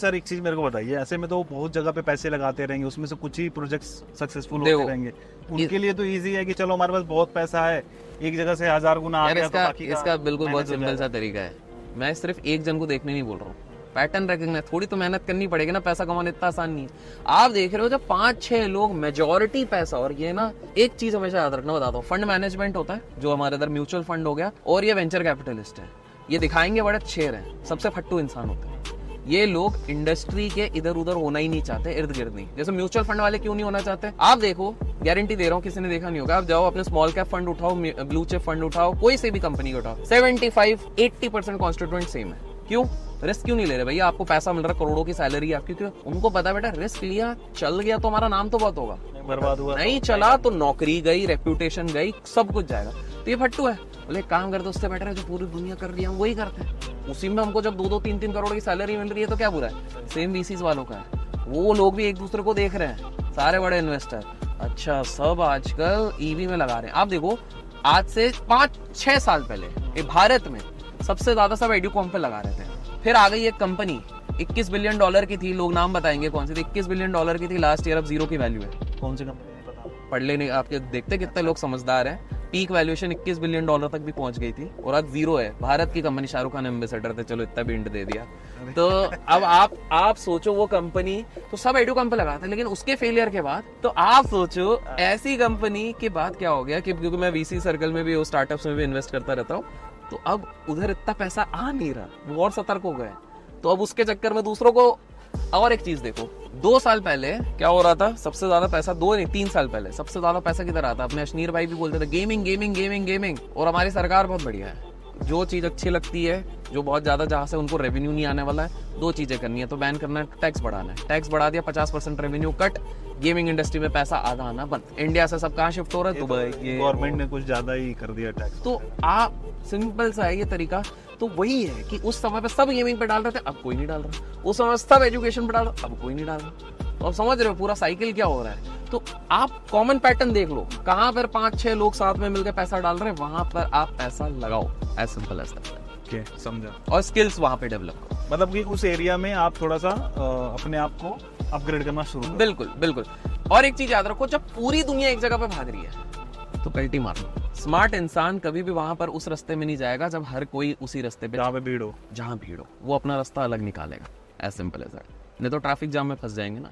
Sir एक चीज मेरे को बताइए, ऐसे में तो बहुत जगह पे पैसे लगाते रहेंगे, उसमें से कुछ ही प्रोजेक्ट्स सक्सेसफुल होते रहेंगे, उनके लिए तो इजी है कि चलो हमारे पास बहुत पैसा है, एक जगह से 1000 गुना आ गया तो बाकी का इसका बिल्कुल बहुत मैनेज हो सिंपल सा तरीका है। मैं सिर्फ एक जन को देखने नहीं बोल रहा हूँ, पैटर्न रेकग्नाइज, थोड़ी तो मेहनत करनी पड़ेगी ना, पैसा कमाना इतना आसान नहीं है। आप देख रहे हो जब 5-6 लोग मेजोरिटी पैसा, और ये ना एक चीज हमेशा याद रखना, बताता हूँ, फंड मैनेजमेंट होता है जो हमारे इधर म्यूचुअल फंड हो गया, और ये वेंचर कैपिटलिस्ट है, ये दिखाएंगे बड़े शेर हैं, सबसे फट्टू इंसान होते हैं। ये लोग इंडस्ट्री के इधर उधर होना ही नहीं चाहते, इर्द गिर्द नहीं। जैसे म्यूचुअल फंड वाले क्यों नहीं होना चाहते, आप देखो, गारंटी दे रहा हूँ, किसी ने देखा नहीं होगा, आप जाओ अपने स्मॉल कैप फंड उठाओ, ब्लू चिप फंड उठाओ, कोई से भी कंपनी को उठाओ, 75-80% कॉन्स्टिट्यूएंट सेम है। क्यों? रिस्क क्यों नहीं ले रहे भैया? आपको पैसा मिल रहा है, करोड़ों की सैलरी आपकी, क्यों? उनको पता है बेटा रिस्क लिया, चल गया तो हमारा नाम तो बहुत होगा, बर्बाद हुआ, नहीं चला तो नौकरी गई, रेप्यूटेशन गई, सब कुछ जाएगा। तो ये फट्टू है, बोले काम करते उससे बेटर है जो पूरी दुनिया कर रही है, हम वही करते हैं। उसी में हमको जब 2-2, 3-3 करोड़ की सैलरी मिल रही है तो क्या बुरा है? सेम वीसीज वालों का है, वो लोग भी एक दूसरे को देख रहे हैं, सारे बड़े इन्वेस्टर। अच्छा, सब आजकल ईवी में लगा रहे हैं। आप देखो, आज से 5-6 साल पहले ये भारत में सबसे ज्यादा सब एडुकॉम पे लगा रहे थे, फिर आ गई एक कंपनी $21 बिलियन की थी, लोग नाम बताएंगे कौन सी थी, $21 बिलियन की थी, लास्ट ईयर अब 0 की वैल्यू है। कौन सी कंपनी है पता? पढ़ लेने, आपके देखते कितने लोग समझदार हैं, पीक वैल्यूएशन $21 बिलियन तक भी पहुंच गई थी, और आज 0 है। भारत की कंपनी, शाहरुख खान एम्बेसडर थे, चलो इतना भी हिंट दे दिया। तो अब आप सोचो, वो कंपनी तो सब एडुकॉम पे लगाते हैं, लेकिन उसके फेलियर के बाद तो आप सोचो ऐसी कंपनी के बाद क्या हो गया, कि क्योंकि मैं वीसी सर्कल में भी, स्टार्टअप्स में भी इन्वेस्ट करता रहता हूँ, तो अब उधर इतना पैसा आ नहीं रहा, वो और सतर्क हो गए। तो अब उसके चक्कर में दूसरों को, और एक चीज देखो, 2 साल पहले क्या हो रहा था, सबसे ज्यादा पैसा 2 नहीं 3 साल पहले सबसे ज्यादा पैसा किधर आता, अपने अश्नीर भाई भी बोलते थे गेमिंग गेमिंग गेमिंग गेमिंग। और हमारी सरकार बहुत बढ़िया है, जो चीज अच्छी लगती है, जो बहुत ज्यादा, जहां से उनको रेवेन्यू नहीं आने वाला है, 2 चीजें करनी है, तो बैन करना है, टैक्स बढ़ाना है। टैक्स बढ़ा दिया, 50% रेवेन्यू कट, गेमिंग इंडस्ट्री में पैसा आधा आना बंद। इंडिया से सब कहाँ शिफ्ट हो रहा है, दुबई। गवर्नमेंट ने कुछ ज्यादा ही कर दिया टैक्स। तो आप, सिंपल सा है ये तरीका। तो वही है कि उस समय पे सब गेमिंग पे डाल रहे थे, अब कोई नहीं डाल रहा। उस समय सब एजुकेशन पे डाल रहा, अब कोई नहीं डाल रहा। तो अब समझ रहे हो पूरा साइकिल क्या हो रहा है। तो आप कॉमन पैटर्न देख लो, कहाँ पर 5-6 लोग साथ में मिलकर पैसा डाल रहे हैं, वहां पर आप पैसा लगाओ, as simple as that. Okay, समझा। और स्किल्स वहां पे डेवलप करो, मतलब कि उस एरिया में आप थोड़ा सा अपने आप को अपग्रेड करना शुरू करो। बिल्कुल बिल्कुल। और एक चीज याद रखो, जब पूरी दुनिया एक जगह पे भाग रही है तो पलटी मारो। स्मार्ट इंसान कभी भी वहां पर उस रास्ते में नहीं जाएगा जब हर कोई उसी रास्ते पे, जहाँ पे भीड़ हो, जहां भीड़ हो, वो अपना रास्ता अलग निकालेगा, एज सिंपल एज दैट। नहीं तो ट्रैफिक जाम में फंस जाएंगे ना।